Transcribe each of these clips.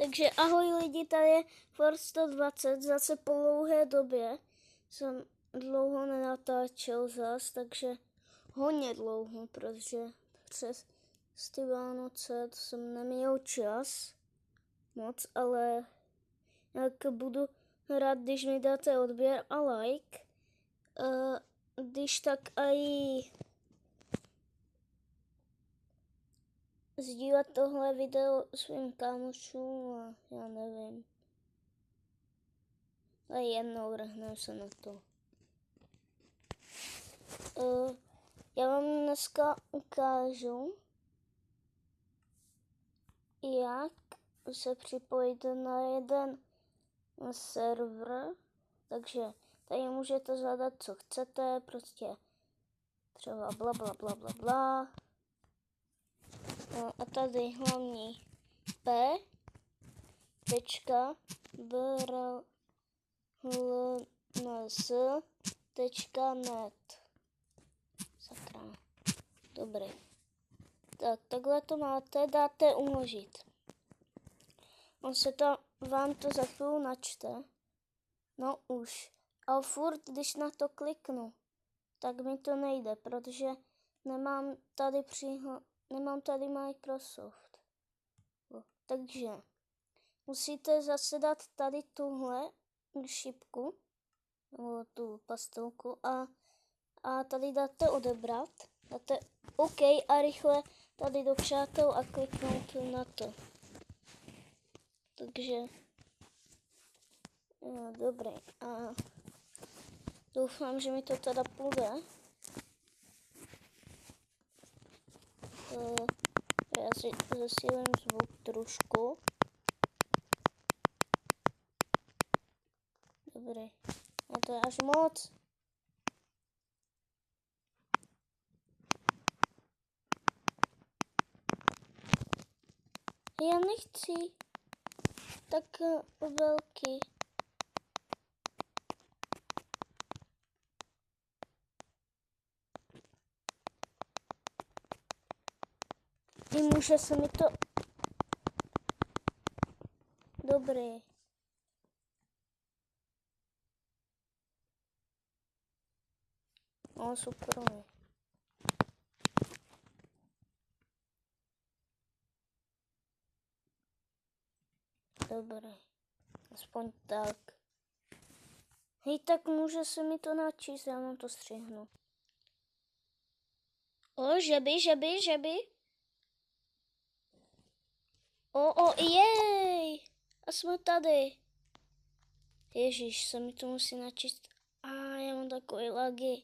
Takže ahoj lidi, tady je Force 120, zase po dlouhé době. Jsem dlouho nenatáčel zas, takže hodně dlouho, protože přes ty Vánoce jsem neměl čas moc, ale jak budu rád, když mi dáte odběr a like. Když tak i sdílet tohle video svým kámošům a já nevím. A jednou vrhneme se na to. Já vám dneska ukážu, jak se připojit na jeden server. Takže tady můžete zadat, co chcete, prostě třeba bla bla bla bla bla. No a tady hlavní p.brlns.net. Sakra. Dobrý. Tak, takhle to máte, dáte uložit. On se to, vám to za chvíli načte. No už. Ale furt, když na to kliknu, tak mi to nejde, protože nemám tady Microsoft. Takže musíte zase dát tady tuhle šipku, nebo tu pastelku a tady dáte odebrat, dáte OK a rychle tady do přátel a kliknout na to. Takže jo, dobrý. A doufám, že mi to teda půjde. Já si zesílím zvuk trošku. Dobrý. A to je až moc. Já nechci tak velký. Může se mi to... Dobrý. No, super. Dobrý. Aspoň tak. Hej, tak může se mi to načíst, já mám to střihnu. O, žeby. Jej! A jsme tady. Ježíš, se mi to musí načíst. Já mám takové lagy.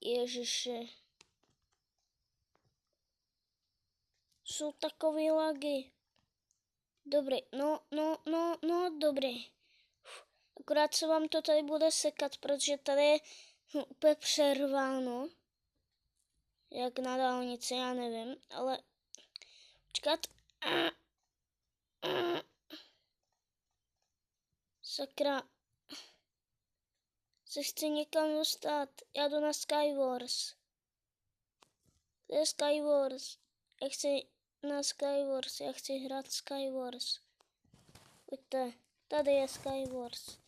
Ježiše. Jsou takové lagy. Dobrý, no, dobrý. Akorát se vám to tady bude sekat, protože tady je úplně přerváno. Jak na dálnici, já nevím, ale počkat. Sakra. Se chci někam dostat. Já jdu na Skywars. To je Skywars. Já chci na Skywars. Já chci hrát Skywars. Pojďte. Tady je Skywars.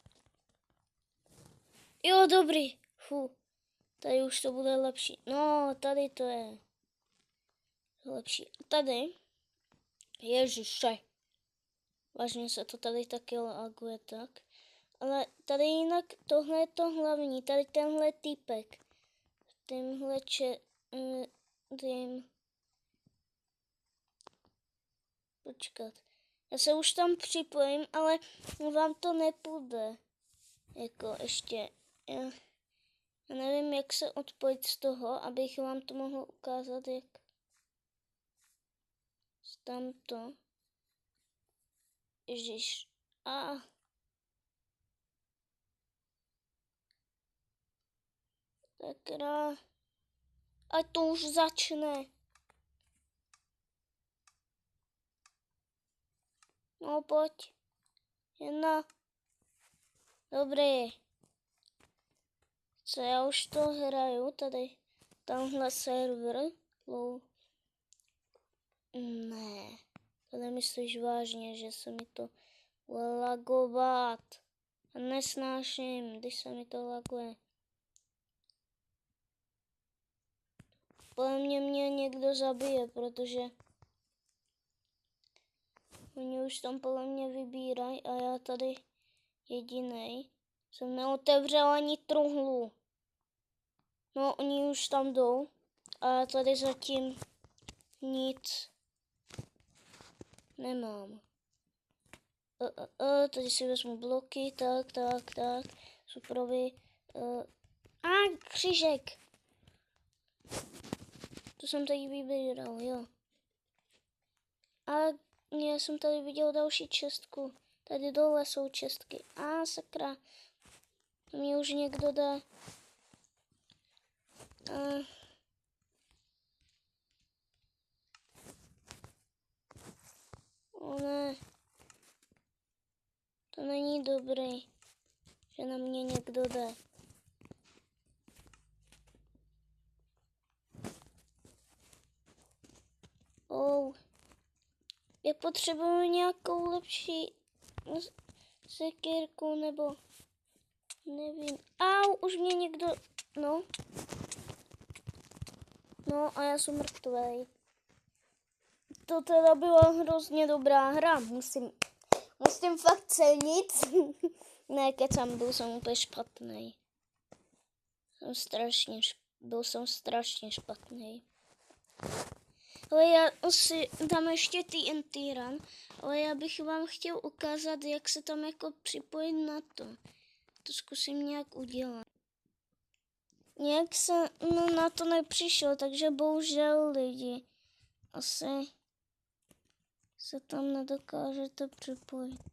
Jo, dobrý. Tady už to bude lepší. No, tady to je lepší. Tady. Ježiše. Vážně se to tady taky laguje tak. Ale tady jinak tohle je to hlavní. Tady tenhle týpek. Tímhle Počkat. Já se už tam připojím, ale vám to nepůjde. Jako ještě. Já nevím, jak se odpojit z toho, abych vám to mohl ukázat, jak tamto. Ježiš. Sakra. A to už začne. No pojď. Jedna. Dobrý. Co já už to hraju tady. Tamhle server. Ne. To nemyslíš vážně, že se mi to bude lagovat. A nesnáším, když se mi to laguje. Podle mě někdo zabije, protože oni už tam podle mě vybírají a já tady jedinej jsem neotevřel ani truhlu. No, oni už tam jdou a já tady zatím nic nemám. Tady si vezmu bloky, tak, suprovy. Křížek. To jsem tady vybíral, jo. A já jsem tady viděl další čestku. Tady dole jsou čestky. Sakra. To mě už někdo dá. Ne. To není dobrý, že na mě někdo jde. Já potřebuji nějakou lepší sekírku, nebo nevím. Už mě někdo, no a já jsem mrtvej. To teda byla hrozně dobrá hra, musím fakt cenit. Ne, kecam, byl jsem úplně špatný. Byl jsem strašně špatný. Ale já si dám ještě TNT run, ale já bych vám chtěl ukázat, jak se tam jako připojit na to. To zkusím nějak udělat. Nějak se na to nepřišlo, takže bohužel lidi. Asi se tam nedokážete připojit.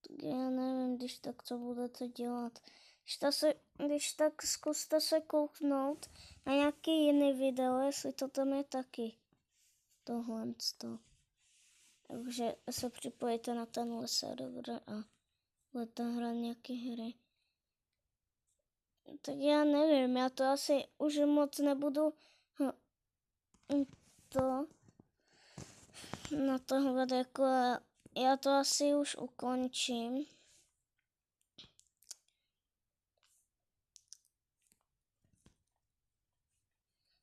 Tak já nevím, když tak co budete dělat. Když tak zkuste se kouknout na nějaký jiný video, jestli to tam je taky. Tohle. Takže se připojíte na tenhle server a budete hrát nějaké hry. Tak já nevím, já to asi už moc nebudu to na tohle jako já to asi už ukončím.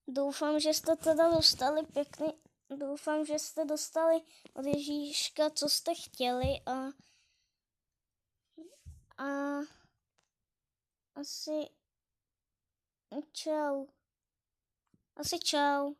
Doufám, že jste teda dostali pěkný, doufám, že jste dostali od Ježíška, co jste chtěli a asi čau.